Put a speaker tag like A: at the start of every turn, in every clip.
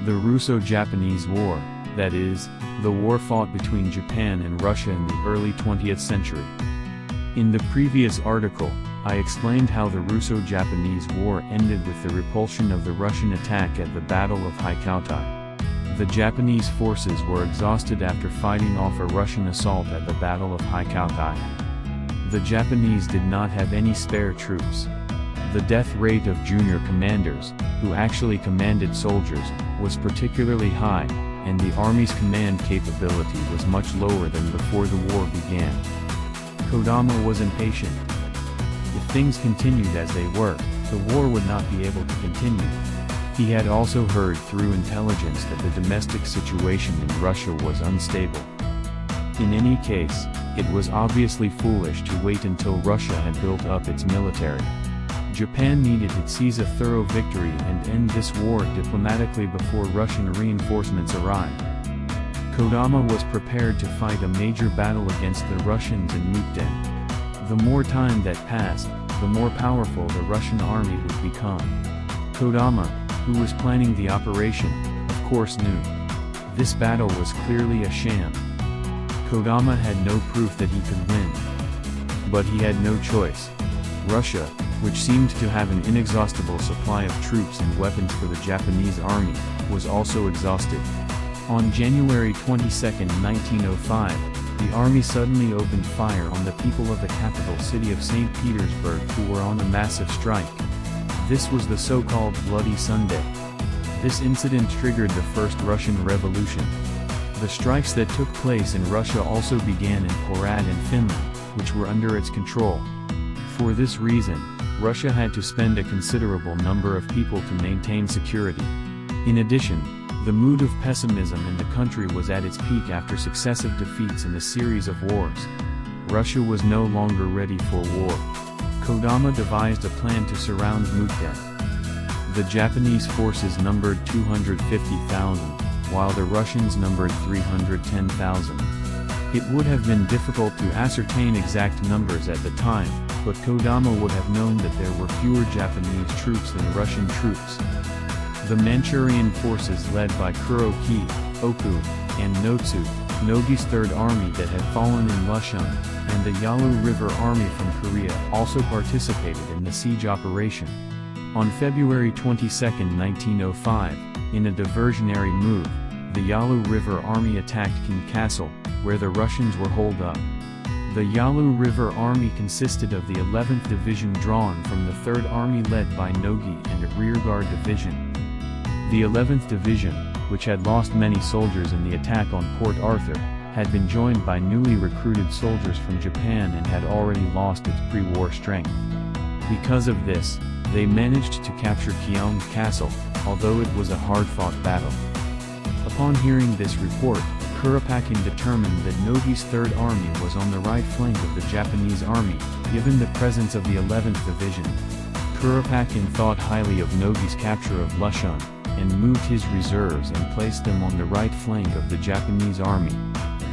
A: The Russo-Japanese War, that is, the war fought between Japan and Russia in the early 20th century. In the previous article, I explained how the Russo-Japanese War ended with the repulsion of the Russian attack at the Battle of Haikoutai. The Japanese forces were exhausted after fighting off a Russian assault at the Battle of Haikoutai. The Japanese did not have any spare troops. The death rate of junior commanders, who actually commanded soldiers, was particularly high, and the army's command capability was much lower than before the war began. Kodama was impatient. If things continued as they were, the war would not be able to continue. He had also heard through intelligence that the domestic situation in Russia was unstable. In any case, it was obviously foolish to wait until Russia had built up its military. Japan needed to seize a thorough victory and end this war diplomatically before Russian reinforcements arrived. Kodama was prepared to fight a major battle against the Russians in Mukden. The more time that passed, the more powerful the Russian army would become. Kodama, who was planning the operation, of course knew. This battle was clearly a sham. Kodama had no proof that he could win. But he had no choice. Russia, which seemed to have an inexhaustible supply of troops and weapons for the Japanese army, was also exhausted. On January 22, 1905, the army suddenly opened fire on the people of the capital city of St. Petersburg who were on a massive strike. This was the so-called Bloody Sunday. This incident triggered the First Russian Revolution. The strikes that took place in Russia also began in Poland and Finland, which were under its control. For this reason, Russia had to spend a considerable number of people to maintain security. In addition, the mood of pessimism in the country was at its peak after successive defeats in a series of wars. Russia was no longer ready for war. Kodama devised a plan to surround Mukden. The Japanese forces numbered 250,000, while the Russians numbered 310,000. It would have been difficult to ascertain exact numbers at the time, but Kodama would have known that there were fewer Japanese troops than Russian troops. The Manchurian forces led by Kuroki, Oku, and Notsu, Nogi's Third Army that had fallen in Lushan, and the Yalu River Army from Korea also participated in the siege operation. On February 22, 1905, in a diversionary move, the Yalu River Army attacked King Castle, where the Russians were holed up. The Yalu River Army consisted of the 11th Division drawn from the 3rd Army led by Nogi and a rearguard division. The 11th Division, which had lost many soldiers in the attack on Port Arthur, had been joined by newly recruited soldiers from Japan and had already lost its pre-war strength. Because of this, they managed to capture Keong Castle, although it was a hard-fought battle. Upon hearing this report, Kuropakin determined that Nogi's Third Army was on the right flank of the Japanese army, given the presence of the 11th Division. Kuropakin thought highly of Nogi's capture of Lushan, and moved his reserves and placed them on the right flank of the Japanese army.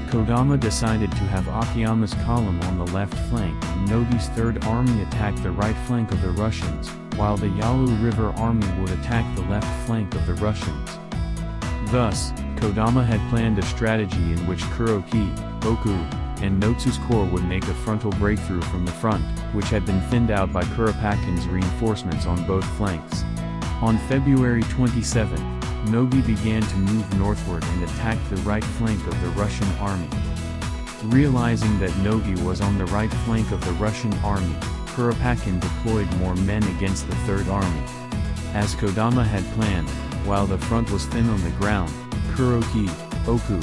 A: Kodama decided to have Akiyama's column on the left flank and Nogi's Third Army attack the right flank of the Russians, while the Yalu River Army would attack the left flank of the Russians. Thus, Kodama had planned a strategy in which Kuroki, Oku, and Notsu's corps would make a frontal breakthrough from the front, which had been thinned out by Kuropakin's reinforcements on both flanks. On February 27, Nogi began to move northward and attack the right flank of the Russian army. Realizing that Nogi was on the right flank of the Russian army, Kuropakin deployed more men against the Third Army. As Kodama had planned, while the front was thin on the ground, Kuroki, Oku,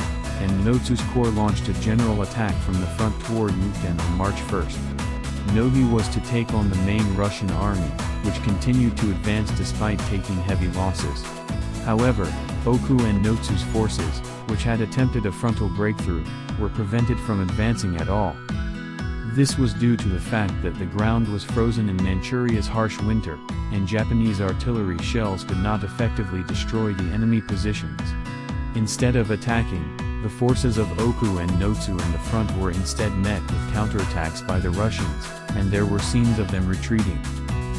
A: and Notsu's corps launched a general attack from the front toward Mukden on March 1st. Nogi was to take on the main Russian army, which continued to advance despite taking heavy losses. However, Oku and Notsu's forces, which had attempted a frontal breakthrough, were prevented from advancing at all. This was due to the fact that the ground was frozen in Manchuria's harsh winter, and Japanese artillery shells could not effectively destroy the enemy positions. Instead of attacking, the forces of Oku and Notsu in the front were instead met with counterattacks by the Russians, and there were scenes of them retreating.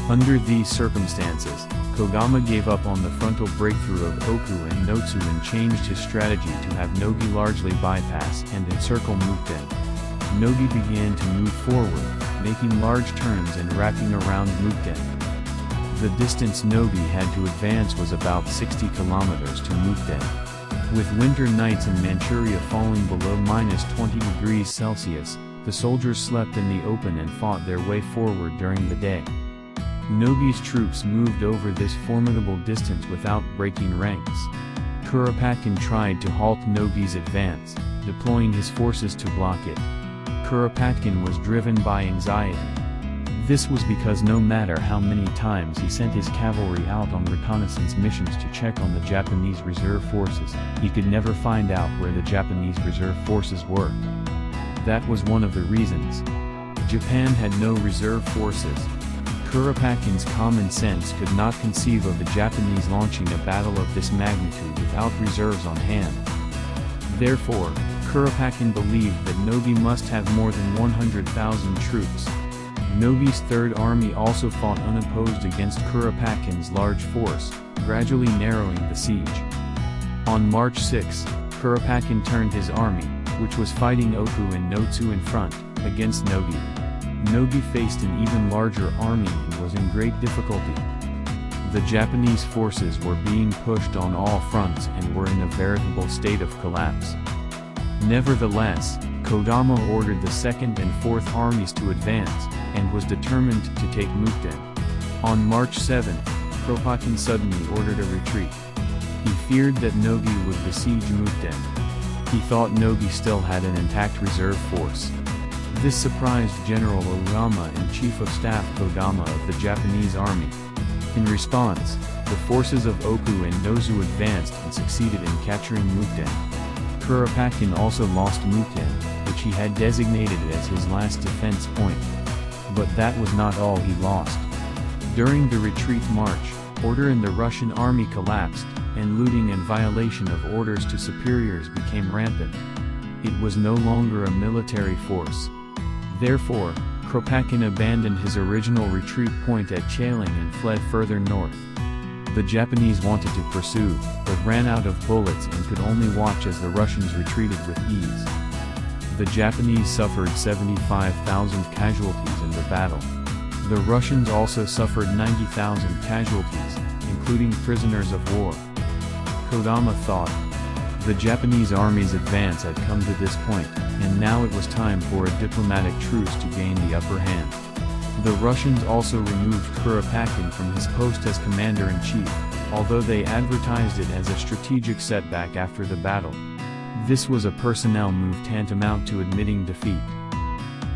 A: Under these circumstances, Kodama gave up on the frontal breakthrough of Oku and Notsu and changed his strategy to have Nogi largely bypass and encircle Mukden. Nogi began to move forward, making large turns and wrapping around Mukden. The distance Nogi had to advance was about 60 kilometers to Mukden. With winter nights in Manchuria falling below -20 degrees Celsius, the soldiers slept in the open and fought their way forward during the day. Nogi's troops moved over this formidable distance without breaking ranks. Kuropatkin tried to halt Nogi's advance, deploying his forces to block it. Kuropatkin was driven by anxiety. This was because no matter how many times he sent his cavalry out on reconnaissance missions to check on the Japanese reserve forces, he could never find out where the Japanese reserve forces were. That was one of the reasons. Japan had no reserve forces. Kuropatkin's common sense could not conceive of the Japanese launching a battle of this magnitude without reserves on hand. Therefore, Kuropatkin believed that Nogi must have more than 100,000 troops. Nogi's Third Army also fought unopposed against Kuropatkin's large force, gradually narrowing the siege. On March 6, Kuropatkin turned his army, which was fighting Oku and Notsu in front, against Nogi. Nogi faced an even larger army and was in great difficulty. The Japanese forces were being pushed on all fronts and were in a veritable state of collapse. Nevertheless, Kodama ordered the 2nd and 4th armies to advance, and was determined to take Mukden. On March 7, Kuropatkin suddenly ordered a retreat. He feared that Nogi would besiege Mukden. He thought Nogi still had an intact reserve force. This surprised General Oyama and Chief of Staff Kodama of the Japanese army. In response, the forces of Oku and Notsu advanced and succeeded in capturing Mukden. Kuropatkin also lost Mukden, which he had designated as his last defense point. But that was not all he lost. During the retreat march, order in the Russian army collapsed, and looting and violation of orders to superiors became rampant. It was no longer a military force. Therefore, Kuropatkin abandoned his original retreat point at Chaling and fled further north. The Japanese wanted to pursue, but ran out of bullets and could only watch as the Russians retreated with ease. The Japanese suffered 75,000 casualties in the battle. The Russians also suffered 90,000 casualties, including prisoners of war. Kodama thought, the Japanese army's advance had come to this point, and now it was time for a diplomatic truce to gain the upper hand. The Russians also removed Kuropatkin from his post as commander-in-chief, although they advertised it as a strategic setback after the battle. This was a personnel move tantamount to admitting defeat.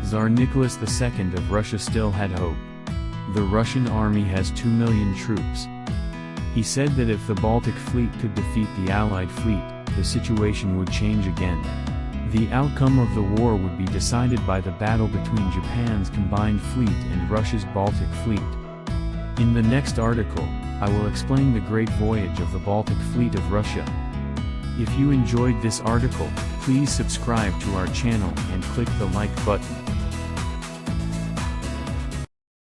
A: Tsar Nicholas II of Russia still had hope. The Russian army has 2 million troops. He said that if the Baltic fleet could defeat the Allied fleet, the situation would change again. The outcome of the war would be decided by the battle between Japan's combined fleet and Russia's Baltic fleet. In the next article, I will explain the great voyage of the Baltic fleet of Russia. If you enjoyed this article, please subscribe to our channel and click the like button.